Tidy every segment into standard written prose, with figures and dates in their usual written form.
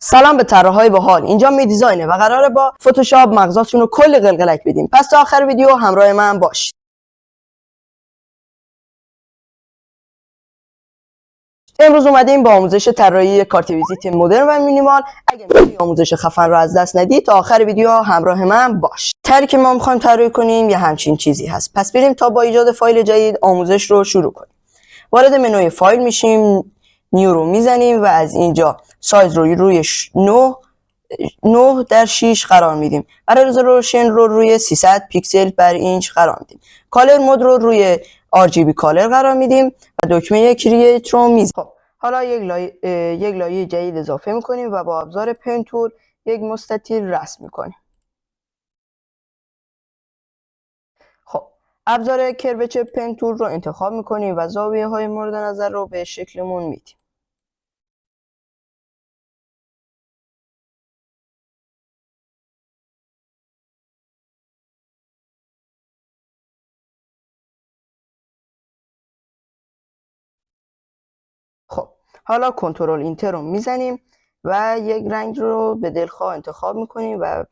سلام به طراحای باحال، اینجا می دیزاینه و قراره با فتوشاپ مغزاتون رو کلی قلقلک بدیم. پس تا آخر ویدیو همراه من باشید. امروز اومدیم با آموزش طراحی کارت ویزیت مدرن و مینیمال. اگه میخواید آموزش خفن رو از دست ندید تا آخر ویدیو همراه من باش. طرحی که ما میخوایم طراحی کنیم یه همچین چیزی هست. پس بریم تا با ایجاد فایل جدید آموزش رو شروع کنیم. وارد منوی فایل میشیم، نیو رو میزنیم و از اینجا سایز رو روی 9:6 قرار میدیم. برای رزولوشن رو روی 300 پیکسل بر اینچ قرار میدیم. کالر مود رو روی RGB کالر قرار میدیم و دکمه کرییت رو میزنیم. خب حالا یک لایه جدید اضافه میکنیم و با ابزار پن تول یک مستطیل رسم میکنیم. خب ابزار کروچر پن تول رو انتخاب میکنیم و زاویه های مورد نظر رو به شکلمون میدیم. خب حالا کنترل اینتر رو میزنیم و یک رنگ رو به دلخواه انتخاب میکنیم و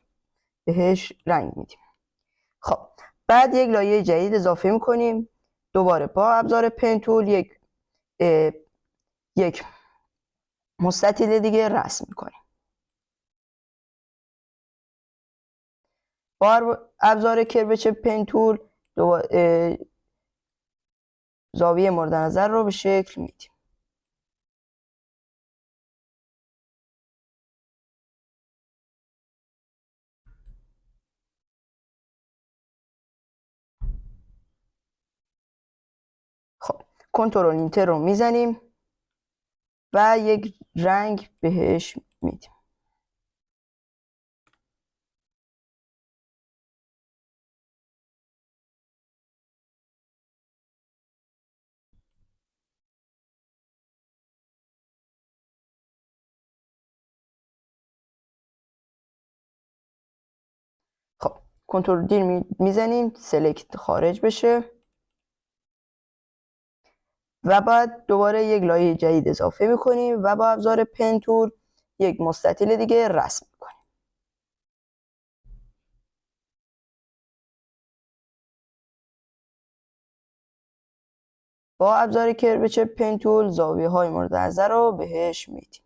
بهش رنگ میدیم. خب بعد یک لایه جدید اضافه میکنیم. دوباره با ابزار پن تول یک مستطیل دیگه رسم میکنیم. با ابزار کروچر پن تول زاویه مورد نظر رو به شکل میدیم. خب کنترل اینتر رو میزنیم و یک رنگ بهش میدیم. خب کنترل دی میزنیم سلکت خارج بشه و بعد دوباره یک لایه جدید اضافه میکنیم و با ابزار پن تول یک مستطیل دیگه رسم میکنیم. با ابزار کروچر پن تول زاویه های مورد نظر رو بهش میدیم.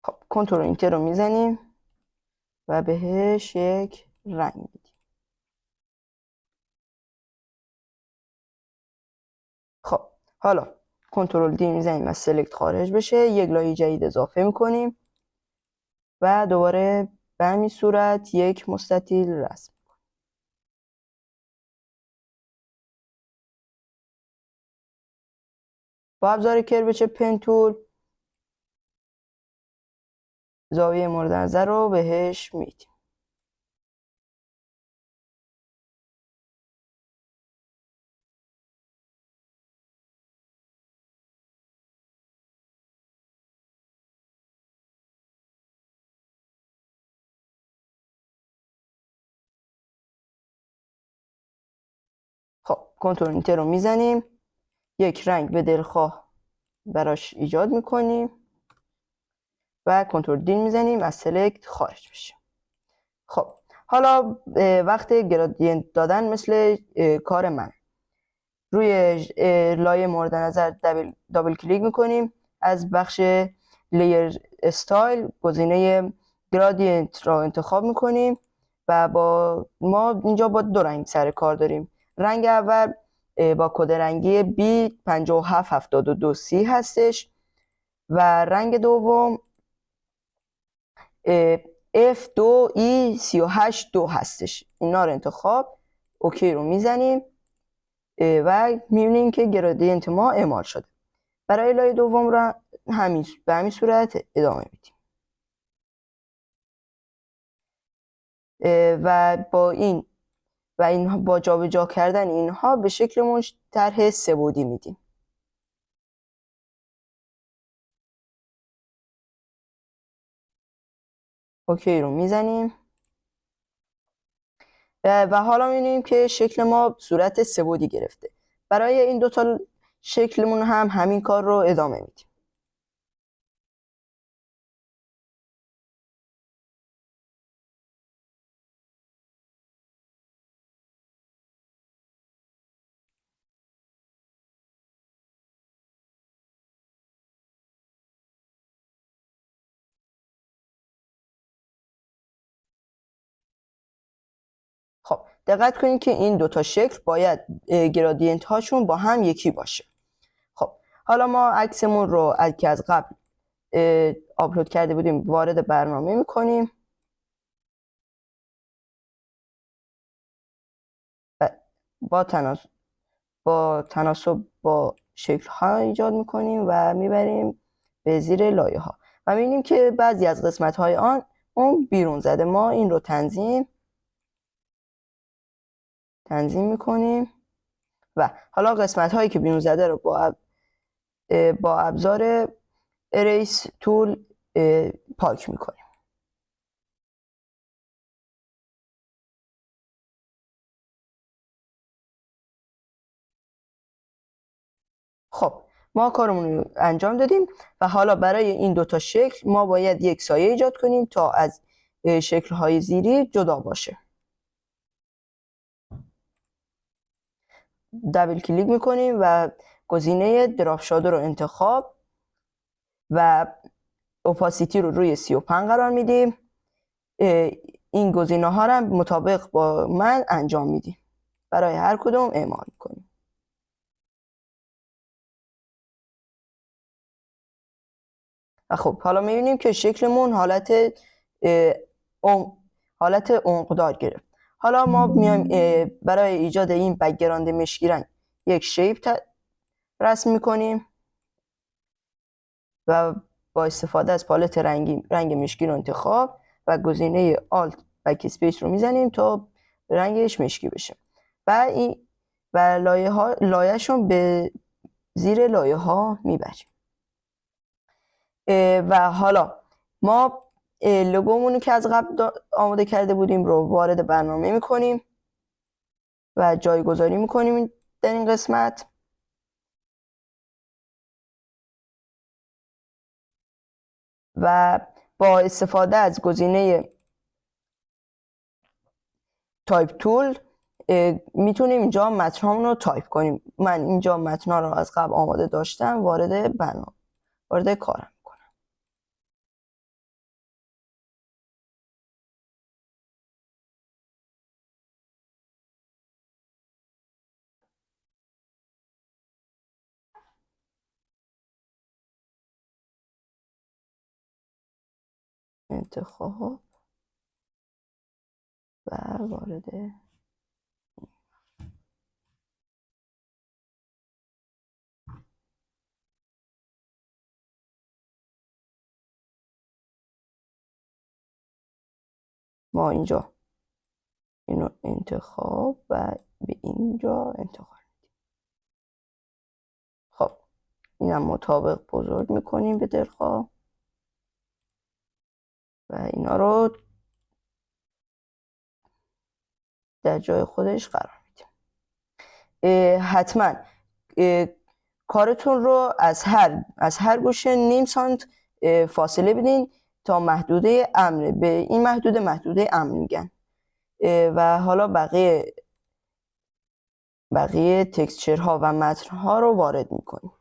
خب کنترل اینتر رو میزنیم و بهش یک رنگ میدیم. خب حالا کنترل دی میزنیم و سلکت خارج بشه، یک لایه جدید اضافه میکنیم و دوباره به همین صورت یک مستطیل رسم. با ابزار کروچر پن تول زاویه مورد نظر رو بهش میدیم. خب کنترل اینتر رو میزنیم، یک رنگ به دلخواه براش ایجاد میکنیم و کنترل دی میزنیم از سلکت خارج بشه. خب حالا وقت گرادینت دادن مثل کار من روی لایه مورد نظر دابل کلیک میکنیم، از بخش لیر استایل گزینه گرادینت را انتخاب میکنیم و ما اینجا با دو رنگ سر کار داریم. رنگ اول با کد رنگی B5772C هستش و رنگ دوم F2E382 هستش. اینا رو انتخاب اوکی رو میزنیم و میبینیم که گرادینت ما اعمال شده. برای لایه دوم رو به همین صورت ادامه میدیم و و اینها با جابجا کردن اینها به شکلمون طرح سه‌بعدی میدیم. اوکی رو میزنیم و حالا می‌بینیم که شکل ما صورت سه‌بعدی گرفته. برای این دوتا شکلمون هم همین کار رو ادامه میدیم. خب دقت کنید که این دوتا شکل باید گرادینت هاشون با هم یکی باشه. خب حالا ما عکسمون رو که از قبل آپلود کرده بودیم وارد برنامه میکنیم و با تناسب با شکل ها ایجاد میکنیم و میبریم به زیر لایه ها و میبینیم که بعضی از قسمت های اون بیرون زده. ما این رو تنظیم میکنیم و حالا قسمت هایی که بیرون زده رو با ابزار اریس تول پاک میکنیم. خب ما کارمون رو انجام دادیم و حالا برای این دوتا شکل ما باید یک سایه ایجاد کنیم تا از شکل‌های زیری جدا باشه. دبل کلیک میکنیم و گزینه دراپ شادو رو انتخاب و اوپاسیتی رو روی 35 قرار میدیم. این گزینه ها رو مطابق با من انجام میدیم. برای هر کدوم اعمال میکنیم. و خب حالا میبینیم که شکلمون حالت عمقدار گرفت. حالا ما میایم برای ایجاد این بک‌گراند مشکی رنگ یک شیپ رسم میکنیم و با استفاده از پالت رنگ مشکی رو انتخاب و گزینه آلت بک اسپیس رو میزنیم تا رنگش مشکی بشه و لایه‌شون به زیر لایه ها میبریم. و حالا ما لوگومون که از قبل آماده کرده بودیم رو وارد برنامه میکنیم و جایگذاری میکنیم در این قسمت و با استفاده از گزینه تایپ تول میتونیم اینجا متنامون رو تایپ کنیم. من اینجا متنا رو از قبل آماده داشتم، وارد کارم میکنم. انتخاب و وارد ما اینجا اینو انتخاب و به اینجا انتقال. خب اینم مطابق بزرگ میکنیم به دلخواه و اینا رو در جای خودش قرار میدیم. حتما کارتون رو از هر گوشه نیم سانت فاصله بدین تا محدوده امن. به این محدوده امن میگن. و حالا بقیه تکسچرها و متنها رو وارد میکنیم.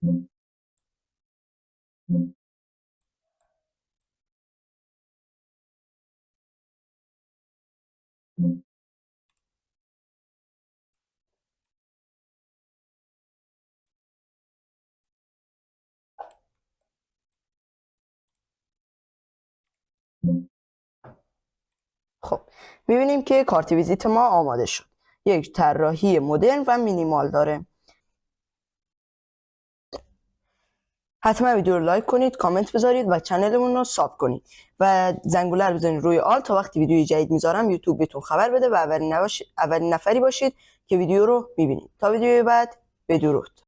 خب میبینیم که کارت ویزیت ما آماده شد. یک طراحی مدرن و مینیمال داره. حتما ویدیو رو لایک کنید، کامنت بذارید و چنلمون رو ساب کنید و زنگوله رو بزنید روی آل تا وقتی ویدیوی جدید میذارم یوتیوب بهتون خبر بده و اولین نفری باشید که ویدیو رو میبینید. تا ویدیوی بعد، بدرود.